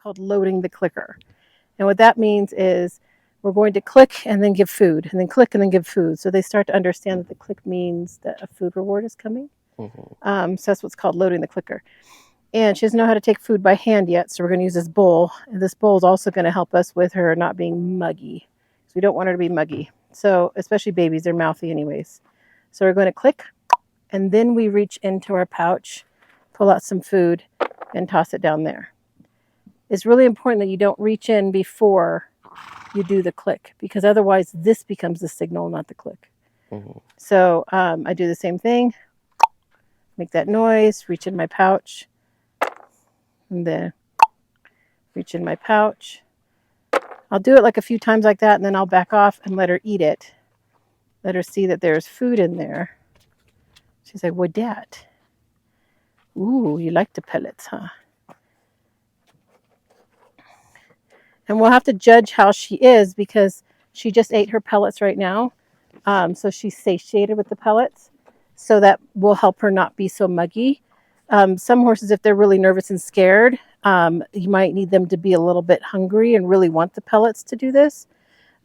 called loading the clicker. And what that means is we're going to click and then give food, and then click and then give food. So they start to understand that the click means that a food reward is coming. So that's what's called loading the clicker. And she doesn't know how to take food by hand yet, so we're going to use this bowl. And this bowl is also going to help us with her not being muggy. So we don't want her to be muggy. So especially babies, they're mouthy anyways. So we're going to click, and then we reach into our pouch, pull out some food, and toss it down there. It's really important that you don't reach in before you do the click, because otherwise this becomes the signal, not the click. So I do the same thing, make that noise, reach in my pouch, and then reach in my pouch. I'll do it like a few times like that, and then I'll back off and let her eat it. Let her see that there's food in there. She's like, what that? Ooh, you like the pellets, huh? And we'll have to judge how she is, because she just ate her pellets right now. So she's satiated with the pellets. So that will help her not be so muggy. Some horses, if they're really nervous and scared, you might need them to be a little bit hungry and really want the pellets to do this.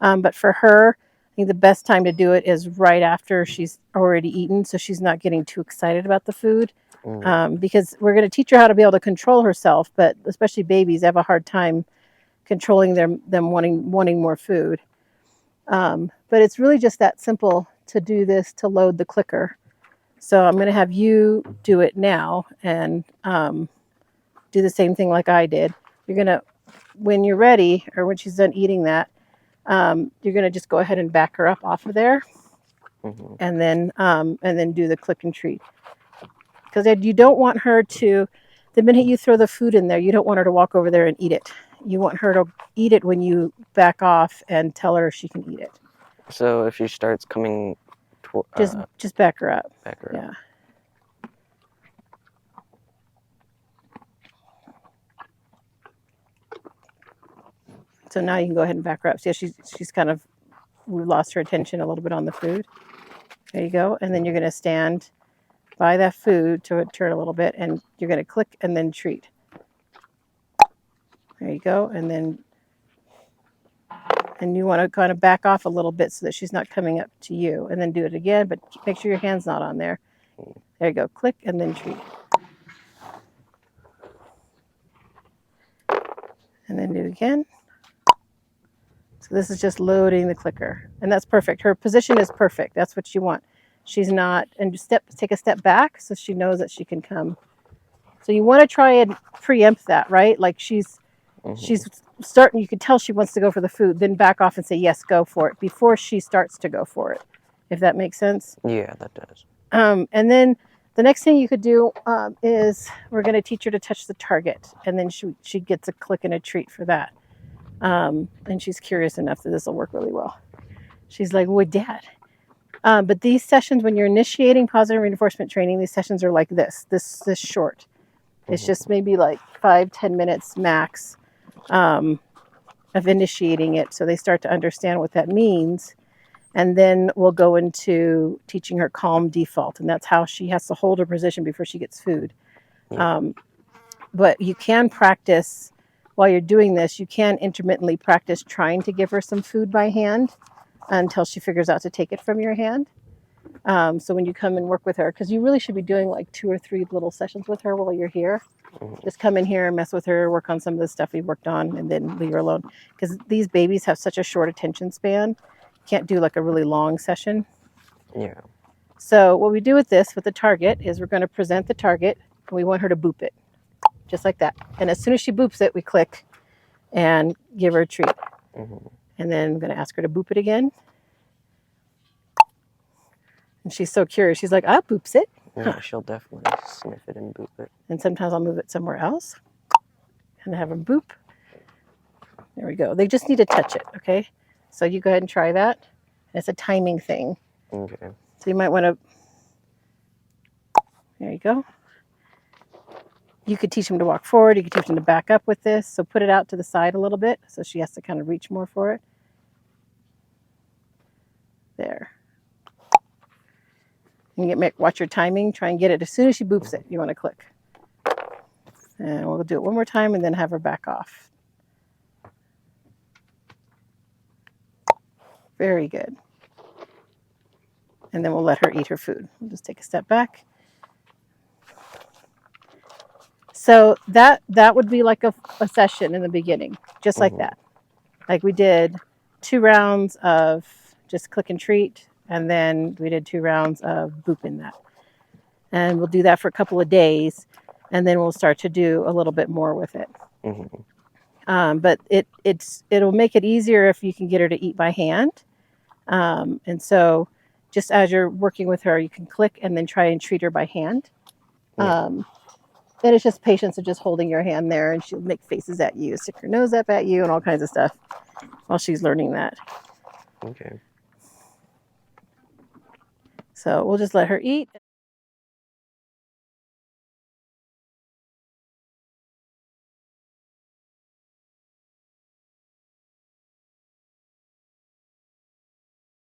But for her, I think the best time to do it is right after she's already eaten, so she's not getting too excited about the food. Because we're going to teach her how to be able to control herself, but especially babies have a hard time controlling them wanting more food. But it's really just that simple to do this, to load the clicker. So I'm going to have you do it now and do the same thing like I did. You're going to, when you're ready, or when she's done eating that, you're going to just go ahead and back her up off of there, and then do the click and treat. Because you don't want her to, the minute you throw the food in there, you don't want her to walk over there and eat it. You want her to eat it when you back off and tell her she can eat it. So if she starts coming, just back her up. Back her yeah. up. So now you can go ahead and back her up. So yeah, she's kind of, we lost her attention a little bit on the food. There you go. And then you're going to stand by that food to turn a little bit, and you're going to click and then treat. There you go. And you want to kind of back off a little bit so that she's not coming up to you, and then do it again, but make sure your hand's not on there. There you go. Click and then treat. And then do it again. So this is just loading the clicker, and that's perfect. Her position is perfect. That's what you want. She's not, and just take a step back so she knows that she can come. So you want to try and preempt that, right? Like she's starting, you can tell she wants to go for the food, then back off and say, yes, go for it, before she starts to go for it, if that makes sense. Yeah, that does. And then the next thing you could do is we're going to teach her to touch the target, and then she gets a click and a treat for that. And she's curious enough that this will work really well. She's like, "What, Dad?" But these sessions, when you're initiating positive reinforcement training, these sessions are like this short. It's just maybe like 5-10 minutes max of initiating it, so they start to understand what that means. And then we'll go into teaching her calm default, and that's how she has to hold her position before she gets food. But you can practice, while you're doing this, you can intermittently practice trying to give her some food by hand until she figures out to take it from your hand. So when you come and work with her, because you really should be doing like 2 or 3 little sessions with her while you're here. Just come in here and mess with her, work on some of the stuff we worked on, and then leave her alone. Because these babies have such a short attention span. Can't do like a really long session. Yeah. So what we do with this, with the target, is we're going to present the target, and we want her to boop it. Just like that. And as soon as she boops it, we click and give her a treat. And then I'm going to ask her to boop it again. And she's so curious. She's like, "Ah, boops it." Yeah, she'll definitely sniff it and boop it. And sometimes I'll move it somewhere else and have her boop. There we go. They just need to touch it, okay? So you go ahead and try that. It's a timing thing. Okay. So you might want to, there you go. You could teach them to walk forward. You could teach them to back up with this. So put it out to the side a little bit so she has to kind of reach more for it. There. You watch your timing. Try and get it as soon as she boops it. You want to click. And we'll do it one more time and then have her back off. Very good. And then we'll let her eat her food. We'll just take a step back. So that would be like a session in the beginning, just like that. Like we did 2 rounds of just click and treat, and then we did 2 rounds of booping that. And we'll do that for a couple of days, and then we'll start to do a little bit more with it. But it'll make it easier if you can get her to eat by hand. And so just as you're working with her, you can click and then try and treat her by hand. And it's just patience of just holding your hand there, and she'll make faces at you, stick her nose up at you, and all kinds of stuff while she's learning that. Okay. So we'll just let her eat.